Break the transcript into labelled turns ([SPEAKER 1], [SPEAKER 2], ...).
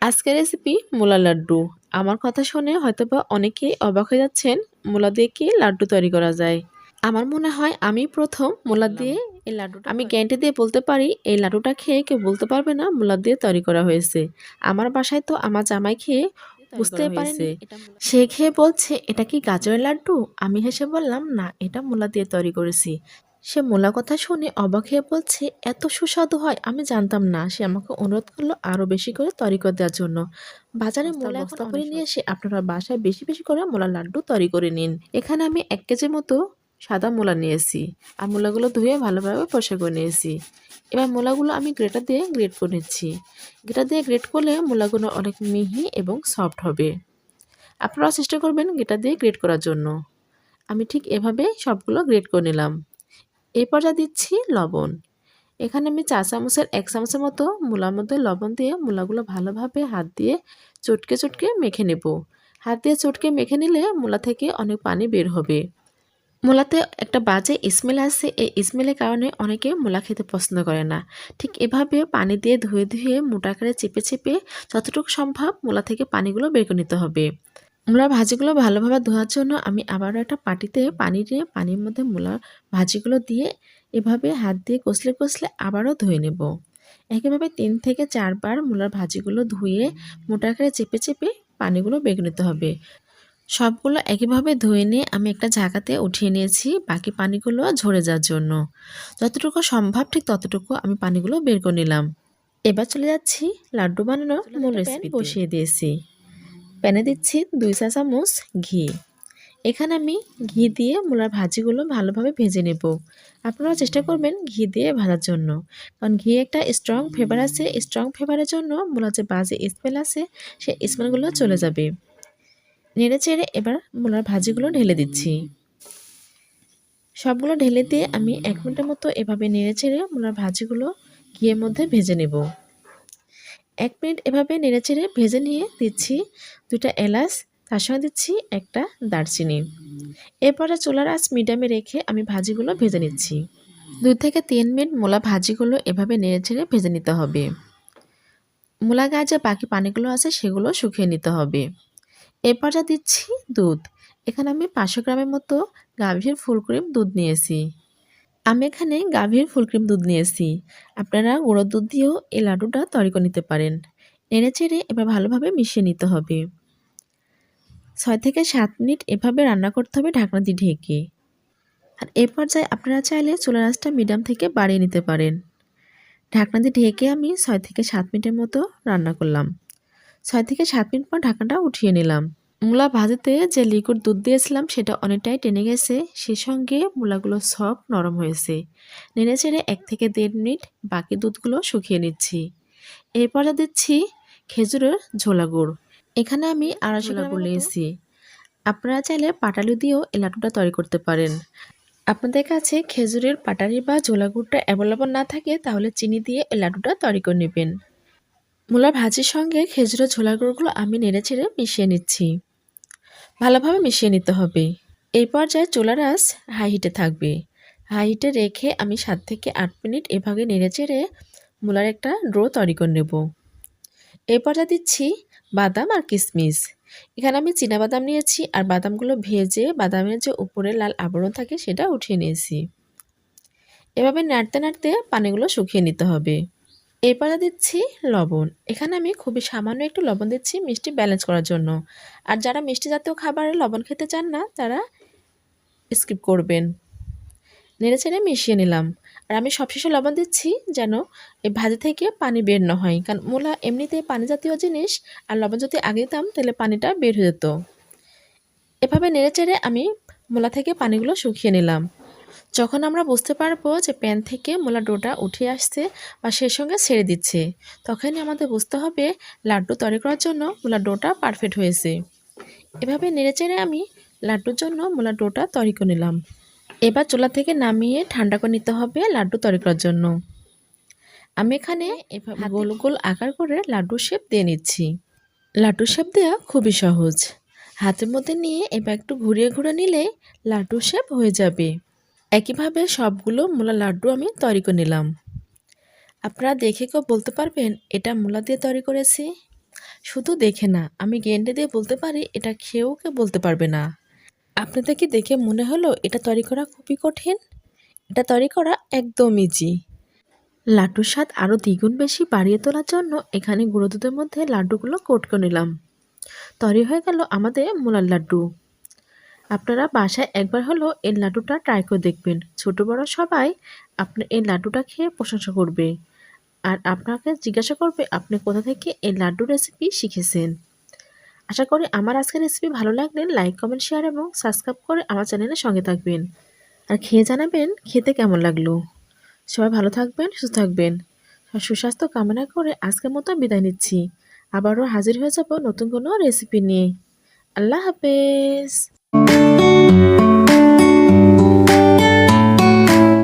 [SPEAKER 1] আজকের রেসিপি মূলা লাড্ডু। আমার কথা শুনে হয়তোবা অনেকেই অবাক হয়ে যাচ্ছেন, মূলা দিয়ে কি লাড্ডু তৈরি করা যায়? আমার মনে হয় আমি প্রথম মূলা দিয়ে এই লাড্ডুটা আমি গ্যারান্টি দিয়ে বলতে পারি, এই লাড্ডুটা খেয়ে কেউ বলতে পারবে না মূলা দিয়ে তৈরি করা হয়েছে। আমার বাসায় তো আমার জামাই খেয়ে বুঝতেই পারেনি। সে খেয়ে বলছে, এটা কি গাজরের লাড্ডু? আমি হেসে বললাম, না, এটা মূলা দিয়ে তৈরি করেছি। সে মূলা কথা শুনে অবাক হয়ে বলছে, এত সুস্বাদু হয় আমি জানতাম না। সে আমাকে অনুরোধ করলো আরও বেশি করে তৈরি করে দেওয়ার জন্য। বাজারে মূলা বস্তা করে নিয়ে এসে আপনারা বাসায় বেশি বেশি করে মূলার লাড্ডু তৈরি করে নিন। এখানে আমি 1 কেজির মতো সাদা মূলা নিয়েছি আর মূলাগুলো ধুয়ে ভালোভাবে পরিষ্কার করে নিয়েছি। এবার মূলাগুলো আমি গ্রেটার দিয়ে গ্রেট করে নিচ্ছি। গ্রেটার দিয়ে গ্রেট করলে মূলাগুলো অনেক মিহি এবং সফট হবে। আপনারাও চেষ্টা করবেন গ্রেটার দিয়ে গ্রেট করার জন্য। আমি ঠিক এভাবে সবগুলো গ্রেট করে নিলাম। এই পর্যায়ে দিচ্ছি লবণ। এখানে আমি 4 চামচের 1 চামচের মতো মূলার মধ্যে লবণ দিয়ে মূলাগুলো ভালোভাবে হাত দিয়ে চটকে চটকে মেখে নেব। হাত দিয়ে চটকে মেখে নিলে মূলা থেকে অনেক পানি বের হবে। মূলাতে একটা বাজে স্মেল আছে, এই স্মেলের কারণে অনেকে মূলা খেতে পছন্দ করে না। ঠিক এভাবে পানি দিয়ে ধুয়ে ধুয়ে মোটা আকারে চেপে চেপে যতটুকু সম্ভব মূলা থেকে পানিগুলো বের করে নিতে হবে। মূলার ভাজিগুলো ভালোভাবে ধোয়ার জন্য আমি আবারও একটা পাটিতে পানি নিয়ে পানির মধ্যে মূলার ভাজিগুলো দিয়ে এভাবে হাত দিয়ে কষলে কষলে আবারও ধুয়ে নেব। একইভাবে 3 থেকে 4 বার মূলার ভাজিগুলো ধুয়ে মোটা আকারে চেপে চেপে পানিগুলো বের করে নিতে হবে। সবগুলো একইভাবে ধুয়ে নিয়ে আমি একটা ঝাঁকাতে উঠিয়ে নিয়েছি বাকি পানিগুলো ঝরে যাওয়ার জন্য। যতটুকু সম্ভব ঠিক ততটুকু আমি পানিগুলো বের করে নিলাম। এবার চলে যাচ্ছি লাড্ডু বানানোর মূল রেসিপি বসিয়ে দিয়েছি। প্যানে দিচ্ছি 2 চা চামচ ঘি। এখানে আমি ঘি দিয়ে মূলার ভাজিগুলো ভালোভাবে ভেজে নেব। আপনারা চেষ্টা করবেন ঘি দিয়ে ভাজার জন্য, কারণ ঘি একটা স্ট্রং ফ্লেভার আছে। স্ট্রং ফ্লেভারের জন্য মূলার যে বাজে স্মেল আছে সেই স্মেলগুলো চলে যাবে। নেড়ে চেড়ে এবার মূলার ভাজিগুলো ঢেলে দিচ্ছি। সবগুলো ঢেলে দিয়ে আমি 1 মিনিটের মতো এভাবে নেড়ে চেড়ে মূলার ভাজিগুলো ঘিয়ের মধ্যে ভেজে নেব। 1 মিনিট এভাবে নেড়ে চেড়ে ভেজে নিয়ে দিচ্ছি 2টা এলাচ, তার সঙ্গে দিচ্ছি একটা দারচিনি। এরপরে চুলার আঁচ মিডিয়ামে রেখে আমি ভাজিগুলো ভেজে নিচ্ছি। 2 থেকে 3 মিনিট মূলা ভাজিগুলো এভাবে নেড়ে চেড়ে ভেজে নিতে হবে। মূলা গায়ে যে বাকি পানিগুলো আছে সেগুলো শুকিয়ে নিতে হবে। এরপর যা দিচ্ছি দুধ। এখানে আমি 500 গ্রামের মতো গাভীর ফুল ক্রিম দুধ নিয়েছি। আমি এখানে গাভীর ফুল ক্রিম দুধ নিয়েছি। আপনারা গুঁড়ো দুধ দিয়েও এই লাড্ডুটা তৈরি করে নিতে পারেন। নেড়ে চেড়ে এবার ভালোভাবে মিশিয়ে নিতে হবে। 6 থেকে 7 মিনিট এভাবে রান্না করতে হবে ঢাকনা দিয়ে ঢেকে। আর এ পর্যায়ে আপনারা চাইলে চুলার আঁচটা মিডিয়াম থেকে বাড়িয়ে নিতে পারেন। ঢাকনা দিয়ে ঢেকে আমি 6 থেকে 7 মিনিটের মতো রান্না করলাম। 6 থেকে 7 মিনিট পর ঢাকনাটা উঠিয়ে নিলাম। মূলা ভাজিতে যে লিকুইড দুধ দিয়েছিলাম সেটা অনেকটাই টেনে গেছে, সেই সঙ্গে মূলাগুলো সফট নরম হয়েছে। নেড়ে চেড়ে 1 থেকে 1.5 মিনিট বাকি দুধগুলো শুকিয়ে নিচ্ছি। এরপর দিচ্ছি খেজুরের ঝোলা গুড়। এখানে আমি 250 গ্রাম গুড় নিয়েছি। আপনারা চাইলে পাটালি দিয়েও এই লাড্ডুটা তৈরি করতে পারেন। আপনাদের কাছে খেজুরের পাটালি বা ঝোলা গুড়টা অ্যাভেলেবল না থাকে তাহলে চিনি দিয়ে এই লাড্ডুটা তৈরি করে নেবেন। মূলার ভাজির সঙ্গে খেজুরের ঝোলা গুড়গুলো আমি নেড়ে চেড়ে মিশিয়ে নিচ্ছি। ভালোভাবে মিশিয়ে নিতে হবে। এই পর্যায়ে চুলার আঁচ হাই হিটে থাকবে। হাই হিটে রেখে আমি 7 থেকে 8 মিনিট এভাবে নেড়ে চেড়ে মূলার একটা ডো তৈরি করে নেব। এই পর্যায়ে দিচ্ছি বাদাম আর কিশমিশ। এখানে আমি চীনাবাদাম নিয়েছি আর বাদামগুলো ভেজে বাদামের যে উপরে লাল আবরণ থাকে সেটা উঠিয়ে নিয়েছি। এভাবে নাড়তে নাড়তে পানিগুলো শুকিয়ে নিতে হবে। এরপর দিচ্ছি লবণ। এখানে আমি খুবই সামান্য একটু লবণ দিচ্ছি মিষ্টি ব্যালেন্স করার জন্য। আর যারা মিষ্টি জাতীয় খাবারে লবণ খেতে চান না তারা স্কিপ করবেন। নেড়েচেড়ে মিশিয়ে নিলাম। আর আমি সবশেষে লবণ দিচ্ছি যেন এই ভাজি থেকে পানি বের না হয়, কারণ মূলা এমনিতে পানি জাতীয় জিনিস, আর লবণ যদি আগে দিতাম তাহলে পানিটা বের হয়ে যেত। এভাবে নেড়েচেড়ে আমি মূলা থেকে পানিগুলো শুকিয়ে নিলাম। যখন আমরা বুঝতে পারবো যে প্যান থেকে মূলা ডোটা উঠে আসছে বা সেই সঙ্গে ছেড়ে দিচ্ছে, তখনই আমাদের বুঝতে হবে লাড্ডু তৈরি করার জন্য মূলার ডোটা পারফেক্ট হয়েছে। এভাবে নেড়েচেড়ে আমি লাড্ডুর জন্য মূলার ডোটা তৈরি করে নিলাম। এবার চুলা থেকে নামিয়ে ঠান্ডা করে নিতে হবে লাড্ডু তৈরি করার জন্য। আমি এখানে এভাবে গোল গোল আকার করে লাড্ডু শেপ দিয়ে নিচ্ছি। লাড্ডু শেপ দেওয়া খুবই সহজ। হাতের মধ্যে নিয়ে এবার একটু ঘুরিয়ে ঘুরিয়ে নিলে লাড্ডু শেপ হয়ে যাবে। একইভাবে সবগুলো মূলা লাড্ডু আমি তৈরি করে নিলাম। আপনারা দেখে কেউ বলতে পারবেন এটা মূলা দিয়ে তৈরি করেছি? শুধু দেখে না, আমি গ্যারান্টি দিয়ে বলতে পারি এটা খেয়েও কেউ বলতে পারবে না। আপনাদের কি দেখে মনে হলো এটা তৈরি করা খুবই কঠিন? এটা তৈরি করা একদম ইজি। লাড্ডুর স্বাদ আরও দ্বিগুণ বেশি বাড়িয়ে তোলার জন্য এখানে গুঁড়ো দুধের মধ্যে লাড্ডুগুলো কোট করে নিলাম। তৈরি হয়ে গেল আমাদের মোলার লাড্ডু। আপনারা বাসায় একবার হলেও এই লাড্ডুটা ট্রাই করে দেখবেন। ছোট বড় সবাই আপনার এই লাড্ডুটা খেয়ে প্রশংসা করবে। আর আপনাকে জিজ্ঞাসা করবে আপনি কোথা থেকে এই লাড্ডু রেসিপি শিখেছেন। আশা করি আমার আজকের রেসিপি ভালো লাগলে লাইক, কমেন্ট, শেয়ার এবং সাবস্ক্রাইব করে আমার চ্যানেলের সঙ্গে থাকবেন। আর খেয়ে জানাবেন খেতে কেমন লাগলো। সবাই ভালো থাকবেন, সুস্থ থাকবেন। সুস্বাস্থ্য কামনা করে আজকের মতো বিদায় নিচ্ছি। আবারও হাজির হয়ে যাব নতুন কোনো রেসিপি নিয়ে। আল্লাহ হাফেজ।